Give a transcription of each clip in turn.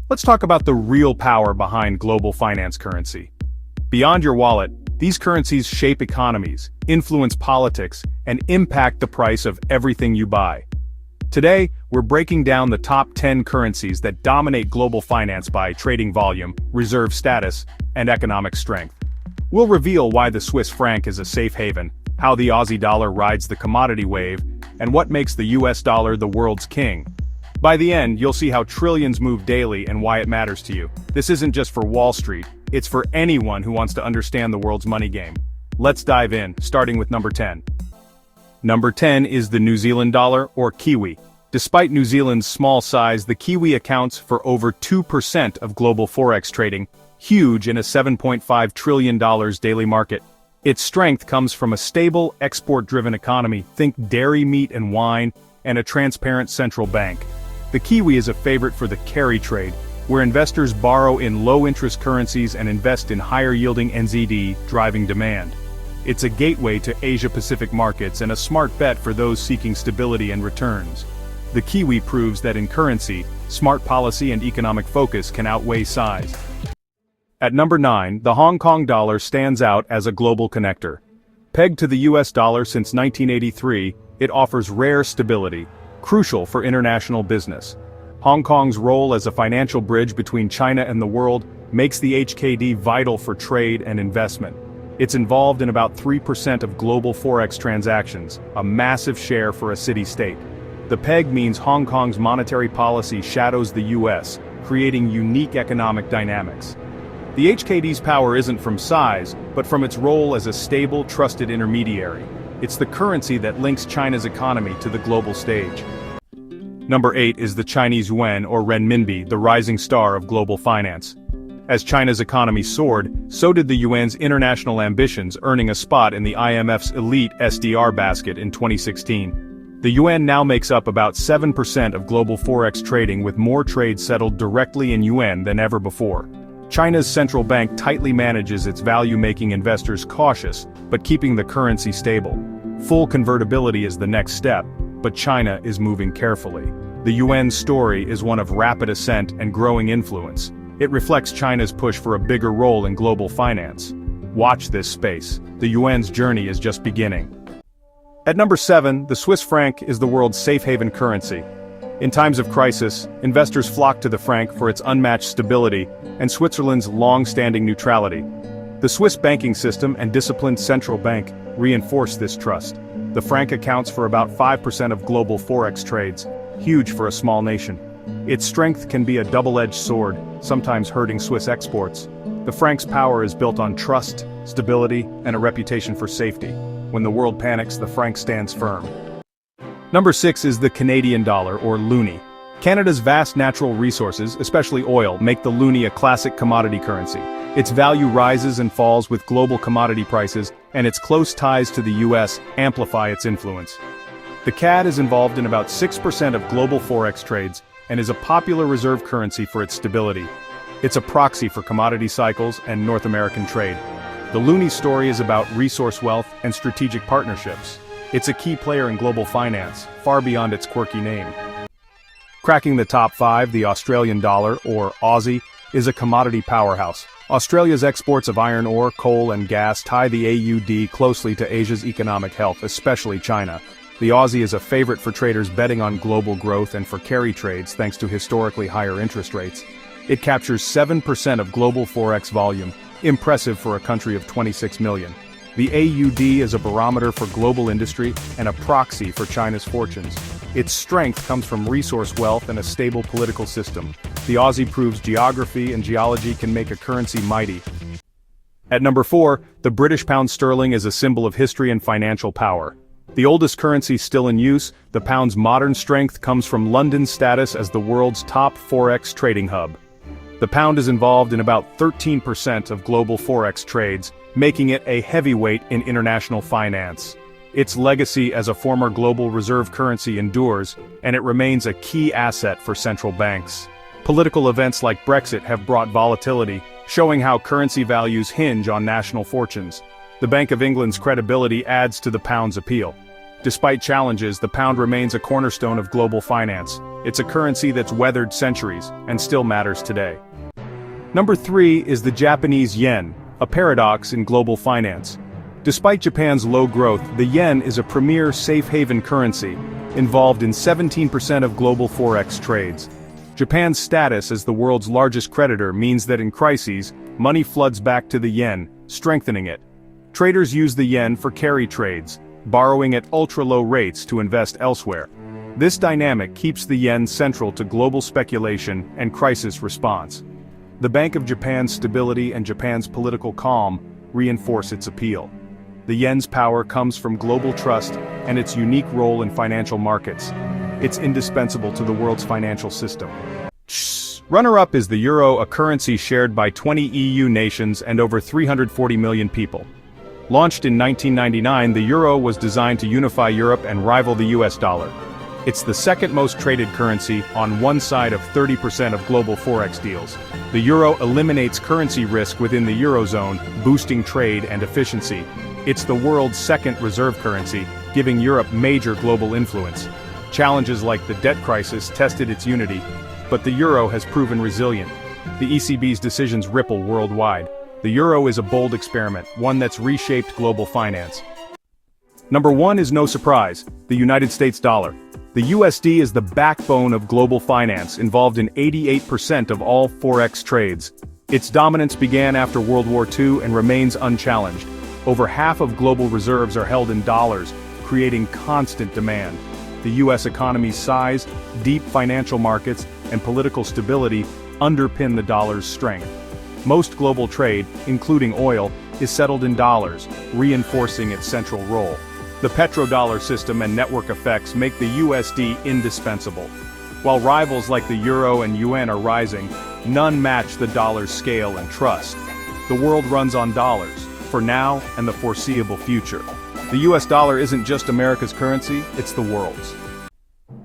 Let's talk about the real power behind global finance currency. Beyond your wallet, these currencies shape economies, influence politics, and impact the price of everything you buy. Today, we're breaking down the top 10 currencies that dominate global finance by trading volume, reserve status, and economic strength. We'll reveal why the Swiss franc is a safe haven, how the Aussie dollar rides the commodity wave, and what makes the US dollar the world's king. By the end, you'll see how trillions move daily and why it matters to you. This isn't just for Wall Street, it's for anyone who wants to understand the world's money game. Let's dive in, starting with number 10. Number 10 is the New Zealand dollar, or Kiwi. Despite New Zealand's small size, the Kiwi accounts for over 2% of global forex trading, huge in a $7.5 trillion daily market. Its strength comes from a stable, export-driven economy, think dairy, meat and wine, and a transparent central bank. The Kiwi is a favorite for the carry trade, where investors borrow in low-interest currencies and invest in higher-yielding NZD, driving demand. It's a gateway to Asia-Pacific markets and a smart bet for those seeking stability and returns. The Kiwi proves that in currency, smart policy and economic focus can outweigh size. At number 9, the Hong Kong dollar stands out as a global connector. Pegged to the US dollar since 1983, it offers rare stability, crucial for international business. Hong Kong's role as a financial bridge between China and the world makes the HKD vital for trade and investment. It's involved in about 3% of global forex transactions, a massive share for a city-state. The peg means Hong Kong's monetary policy shadows the US, creating unique economic dynamics. The HKD's power isn't from size, but from its role as a stable, trusted intermediary. It's the currency that links China's economy to the global stage. Number 8 is the Chinese yuan, or renminbi, the rising star of global finance. As China's economy soared, so did the yuan's international ambitions, earning a spot in the IMF's elite SDR basket in 2016. The yuan now makes up about 7% of global forex trading, with more trades settled directly in yuan than ever before. China's central bank tightly manages its value, making investors cautious, but keeping the currency stable. Full convertibility is the next step, but China is moving carefully. The yuan's story is one of rapid ascent and growing influence. It reflects China's push for a bigger role in global finance. Watch this space. The yuan's journey is just beginning. At number 7, the Swiss franc is the world's safe haven currency. In times of crisis, investors flock to the franc for its unmatched stability and Switzerland's long-standing neutrality. The Swiss banking system and disciplined central bank reinforce this trust. The franc accounts for about 5% of global forex trades, huge for a small nation. Its strength can be a double-edged sword, sometimes hurting Swiss exports. The franc's power is built on trust, stability, and a reputation for safety. When the world panics, the franc stands firm. Number 6 is the Canadian dollar, or loonie. Canada's vast natural resources, especially oil, make the loonie a classic commodity currency. Its value rises and falls with global commodity prices, and its close ties to the US amplify its influence. The CAD is involved in about 6% of global forex trades, and is a popular reserve currency for its stability. It's a proxy for commodity cycles and North American trade. The loonie story is about resource wealth and strategic partnerships. It's a key player in global finance, far beyond its quirky name. Cracking the top 5, the Australian dollar, or Aussie, is a commodity powerhouse. Australia's exports of iron ore, coal and gas tie the AUD closely to Asia's economic health, especially China. The Aussie is a favorite for traders betting on global growth and for carry trades thanks to historically higher interest rates. It captures 7% of global forex volume, impressive for a country of 26 million. The AUD is a barometer for global industry and a proxy for China's fortunes. Its strength comes from resource wealth and a stable political system. The Aussie proves geography and geology can make a currency mighty. At number 4, the British pound sterling is a symbol of history and financial power. The oldest currency still in use, the pound's modern strength comes from London's status as the world's top forex trading hub. The pound is involved in about 13% of global forex trades, making it a heavyweight in international finance. Its legacy as a former global reserve currency endures, and it remains a key asset for central banks. Political events like Brexit have brought volatility, showing how currency values hinge on national fortunes. The Bank of England's credibility adds to the pound's appeal. Despite challenges, the pound remains a cornerstone of global finance. It's a currency that's weathered centuries and still matters today. Number 3 is the Japanese yen, a paradox in global finance. Despite Japan's low growth, the yen is a premier safe haven currency, involved in 17% of global forex trades. Japan's status as the world's largest creditor means that in crises, money floods back to the yen, strengthening it. Traders use the yen for carry trades, borrowing at ultra-low rates to invest elsewhere. This dynamic keeps the yen central to global speculation and crisis response. The Bank of Japan's stability and Japan's political calm reinforce its appeal. The yen's power comes from global trust and its unique role in financial markets. It's indispensable to the world's financial system. Runner-up is the euro, a currency shared by 20 EU nations and over 340 million people. Launched in 1999, the euro was designed to unify Europe and rival the US dollar. It's the second most traded currency, on one side of 30% of global forex deals. The euro eliminates currency risk within the eurozone, boosting trade and efficiency. It's the world's second reserve currency, giving Europe major global influence. Challenges like the debt crisis tested its unity, but the euro has proven resilient. The ECB's decisions ripple worldwide. The euro is a bold experiment, one that's reshaped global finance. Number 1 is no surprise, the United States dollar. The USD is the backbone of global finance, involved in 88% of all forex trades. Its dominance began after World War II and remains unchallenged. Over half of global reserves are held in dollars, creating constant demand. The US economy's size, deep financial markets, and political stability underpin the dollar's strength. Most global trade, including oil, is settled in dollars, reinforcing its central role. The petrodollar system and network effects make the USD indispensable. While rivals like the euro and yuan are rising, none match the dollar's scale and trust. The world runs on dollars, for now and the foreseeable future. The US dollar isn't just America's currency, it's the world's.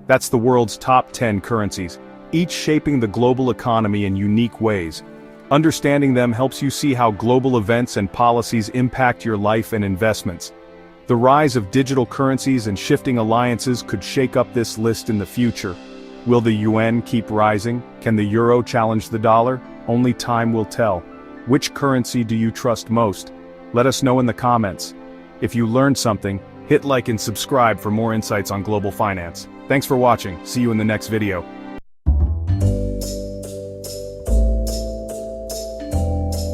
That's the world's top 10 currencies, each shaping the global economy in unique ways. Understanding them helps you see how global events and policies impact your life and investments. The rise of digital currencies and shifting alliances could shake up this list in the future. Will the yuan keep rising? Can the euro challenge the dollar? Only time will tell. Which currency do you trust most? Let us know in the comments. If you learned something, hit like and subscribe for more insights on global finance. Thanks for watching. See you in the next video.